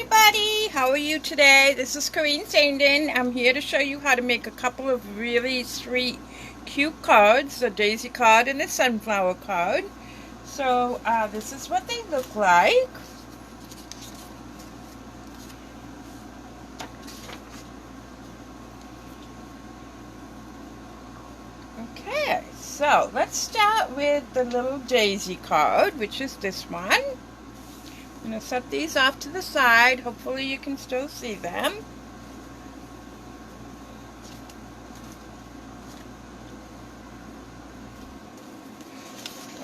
everybody, how are you today? This is Corinne Sandin. I'm here to show you how to make a couple of really sweet, cute cards, the daisy card and the sunflower card. So this is what they look like. Okay, so let's start with the little daisy card, which is this one. I'm going to set these off to the side. Hopefully you can still see them.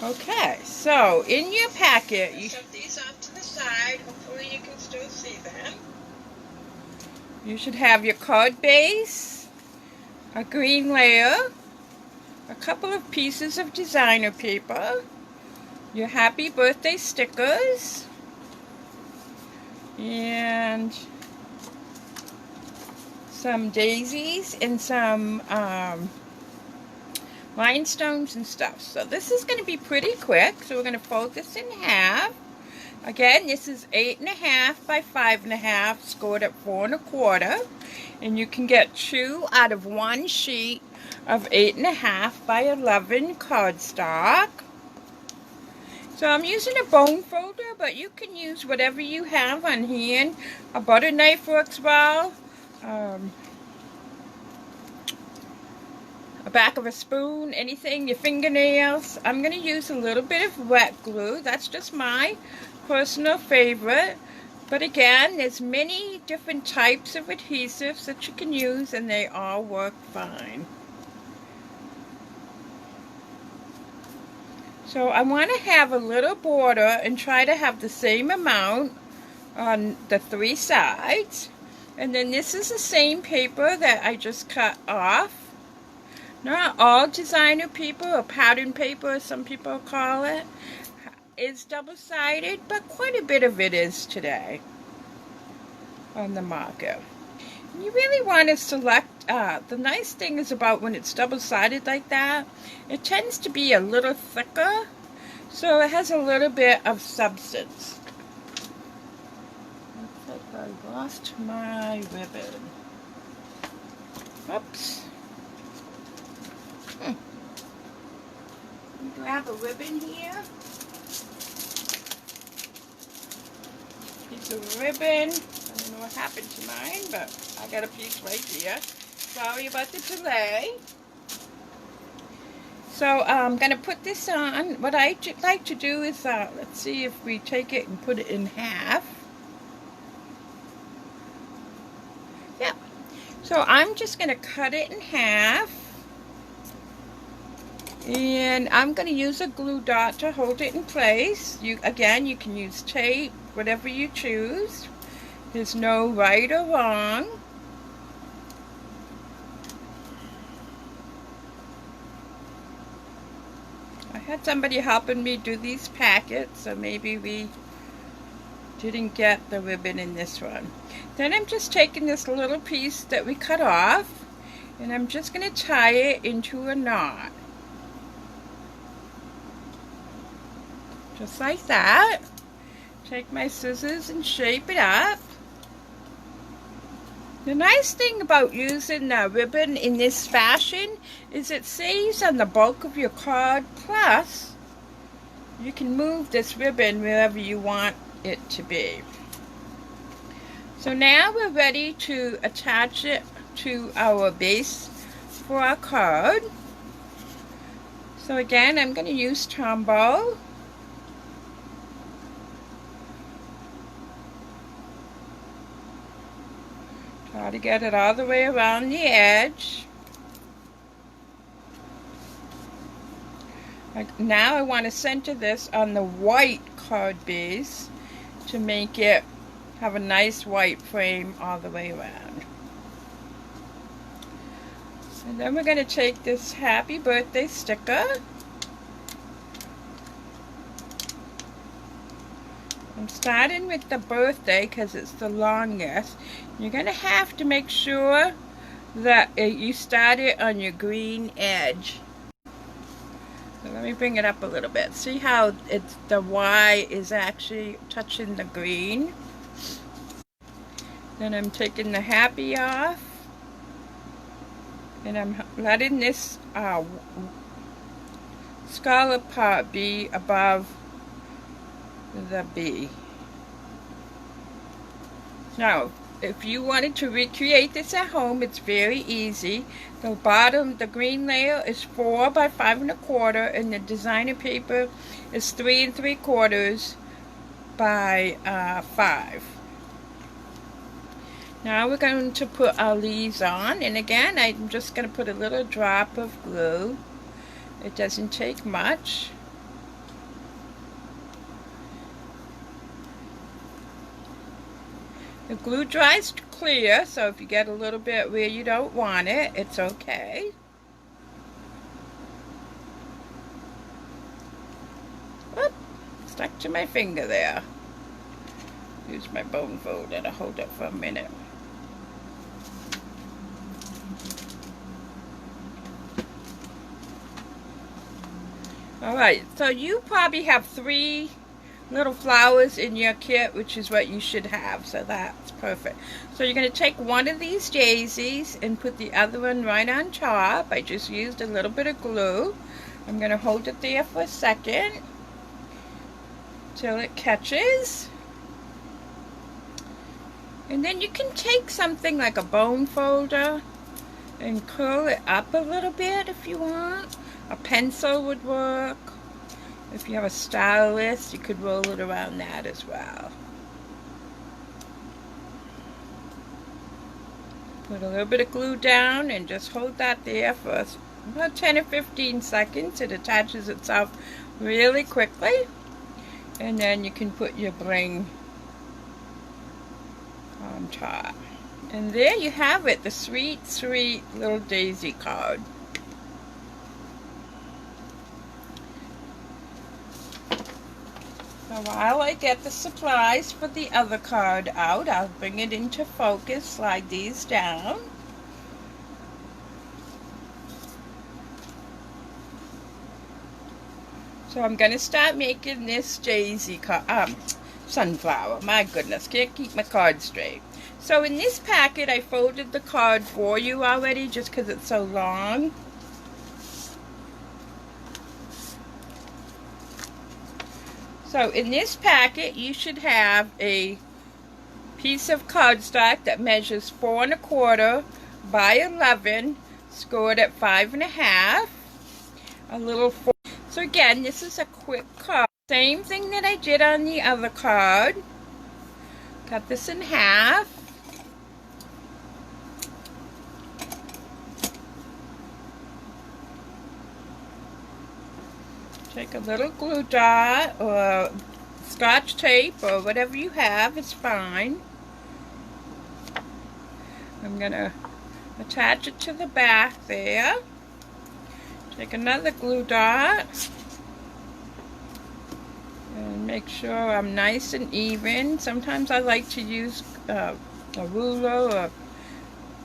Okay, so in your packet, you set these off to the side. Hopefully you can still see them. You should have your card base, a green layer, a couple of pieces of designer paper, your happy birthday stickers, and some daisies and some rhinestones and stuff. So this is going to be pretty quick. So we're going to fold this in half. Again, this is 8.5 by 5.5, scored at 4 1/4, and you can get 2 out of 1 sheet of 8.5 by 11 cardstock. So I'm using a bone folder, but you can use whatever you have on hand. A butter knife works well. A back of a spoon, anything, your fingernails. I'm going to use a little bit of wet glue. That's just my personal favorite. But again, there's many different types of adhesives that you can use, and they all work fine. So I want to have a little border and try to have the same amount on the 3 sides. And then this is the same paper that I just cut off. Not all designer paper or pattern paper, as some people call it, is double-sided, but quite a bit of it is today on the market. You really want to select, the nice thing is about when it's double-sided like that, it tends to be a little thicker, so it has a little bit of substance. Looks like I lost my ribbon. Oops. Grab a ribbon here. Piece of ribbon. I don't know what happened to mine, but I got a piece right here. Sorry about the delay. So I'm going to put this on. What I like to do is, let's see if we take it and put it in half. Yeah. So I'm just going to cut it in half. And I'm going to use a glue dot to hold it in place. Again, you can use tape, whatever you choose. There's no right or wrong. I had somebody helping me do these packets, so maybe we didn't get the ribbon in this one. Then I'm just taking this little piece that we cut off, and I'm just going to tie it into a knot. Just like that. Take my scissors and shape it up. The nice thing about using the ribbon in this fashion is it saves on the bulk of your card, plus you can move this ribbon wherever you want it to be. So now we're ready to attach it to our base for our card. So again, I'm going to use Tombow. Try to get it all the way around the edge. Now I want to center this on the white card base to make it have a nice white frame all the way around. And then we're going to take this happy birthday sticker. I'm starting with the birthday because it's the longest. You're going to have to make sure that you start it on your green edge. So let me bring it up a little bit. See how the Y is actually touching the green? Then I'm taking the happy off, and I'm letting this scallop part be above the bee. Now, if you wanted to recreate this at home, it's very easy. The bottom, the green layer is 4 by 5 1/4, and the designer paper is 3 3/4 by 5. Now we're going to put our leaves on, and again, I'm just going to put a little drop of glue. It doesn't take much. The glue dries clear, so if you get a little bit where you don't want it, it's okay. Oop, stuck to my finger there. Use my bone folder to hold it for a minute. Alright, so you probably have 3 little flowers in your kit, which is what you should have, so that's perfect. So you're going to take one of these daisies and put the other one right on top. I just used a little bit of glue. I'm going to hold it there for a second till it catches. And then you can take something like a bone folder and curl it up a little bit if you want. A pencil would work. If you have a stylus, you could roll it around that as well. Put a little bit of glue down and just hold that there for about 10 or 15 seconds. It attaches itself really quickly. And then you can put your bling on top. And there you have it, the sweet, sweet little daisy card. So while I get the supplies for the other card out, I'll bring it into focus, slide these down. So I'm going to start making this daisy card, sunflower. My goodness, can't keep my card straight. So in this packet, I folded the card for you already just because it's so long. So in this packet, you should have a piece of cardstock that measures 4 1/4 by 11, scored at 5 1/2. A little 4. So again, this is a quick card. Same thing that I did on the other card. Cut this in half. Take a little glue dot or Scotch tape or whatever you have, it's fine. I'm going to attach it to the back there. Take another glue dot and make sure I'm nice and even. Sometimes I like to use a ruler or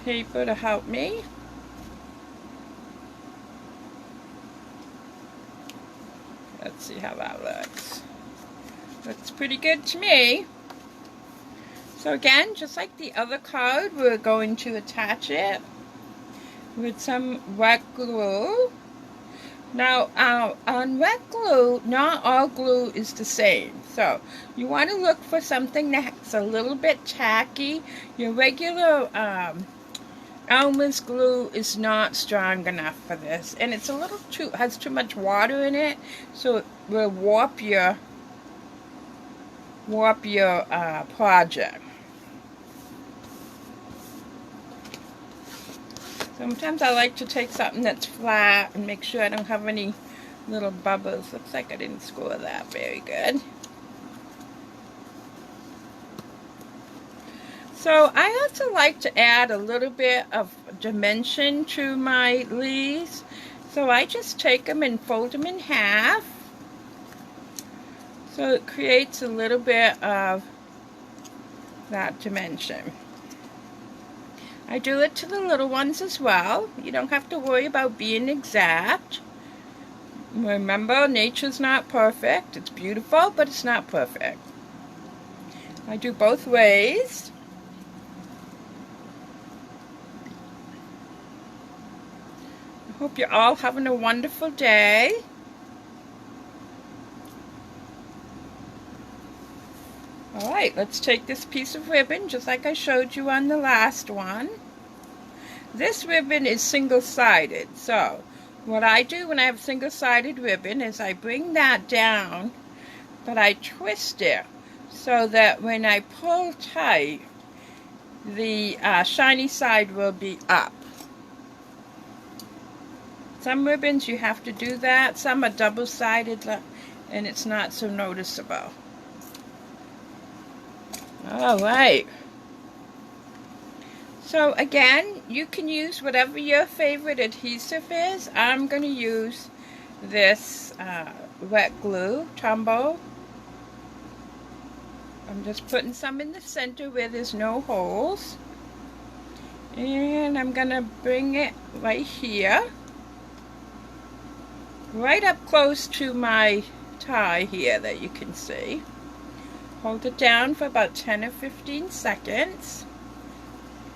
paper to help me. Let's see how that looks. Looks pretty good to me. So again, just like the other card, we're going to attach it with some wet glue. Now, on wet glue, not all glue is the same. So you want to look for something that's a little bit tacky. Your regular Elmer's glue is not strong enough for this, and it's a little has too much water in it, so it will warp your project. Sometimes I like to take something that's flat and make sure I don't have any little bubbles. Looks like I didn't score that very good. So I also like to add a little bit of dimension to my leaves. So I just take them and fold them in half. So it creates a little bit of that dimension. I do it to the little ones as well. You don't have to worry about being exact. Remember, nature's not perfect. It's beautiful, but it's not perfect. I do both ways. Hope you're all having a wonderful day. Alright, let's take this piece of ribbon, just like I showed you on the last one. This ribbon is single-sided, so what I do when I have single-sided ribbon is I bring that down, but I twist it so that when I pull tight, the shiny side will be up. Some ribbons you have to do that, some are double-sided and it's not so noticeable. Alright. So again, you can use whatever your favorite adhesive is. I'm going to use this wet glue, Tombow. I'm just putting some in the center where there's no holes. And I'm going to bring it right here. Right up close to my tie here that you can see. Hold it down for about 10 or 15 seconds.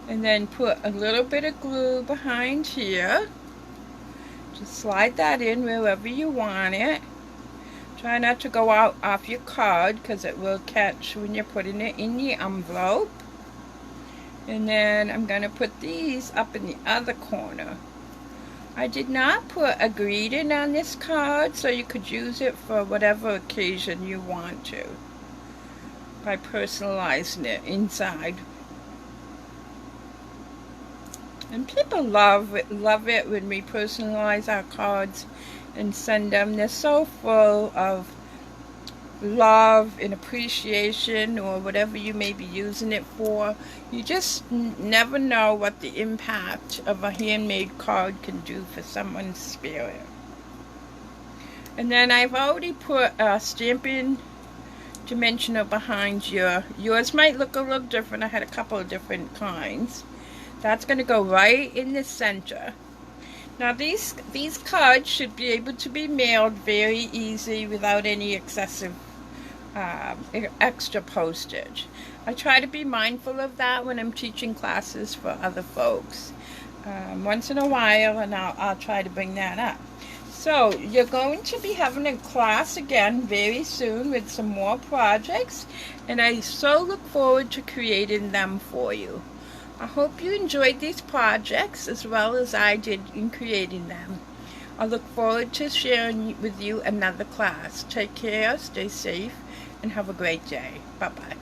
And then put a little bit of glue behind here. Just slide that in wherever you want it. Try not to go out off your card because it will catch when you're putting it in the envelope. And then I'm going to put these up in the other corner. I did not put a greeting on this card, so you could use it for whatever occasion you want to by personalizing it inside. And people love it when we personalize our cards and send them. They're so full of love and appreciation, or whatever you may be using it for. You just never know what the impact of a handmade card can do for someone's spirit. And then I've already put a stamping dimensional behind yours might look a little different. I had a couple of different kinds. That's going to go right in the center. Now these cards should be able to be mailed very easy without any excessive extra postage. I try to be mindful of that when I'm teaching classes for other folks. Once in a while, and I'll try to bring that up. So you're going to be having a class again very soon with some more projects, and I so look forward to creating them for you. I hope you enjoyed these projects as well as I did in creating them. I look forward to sharing with you another class. Take care, stay safe, and have a great day. Bye-bye.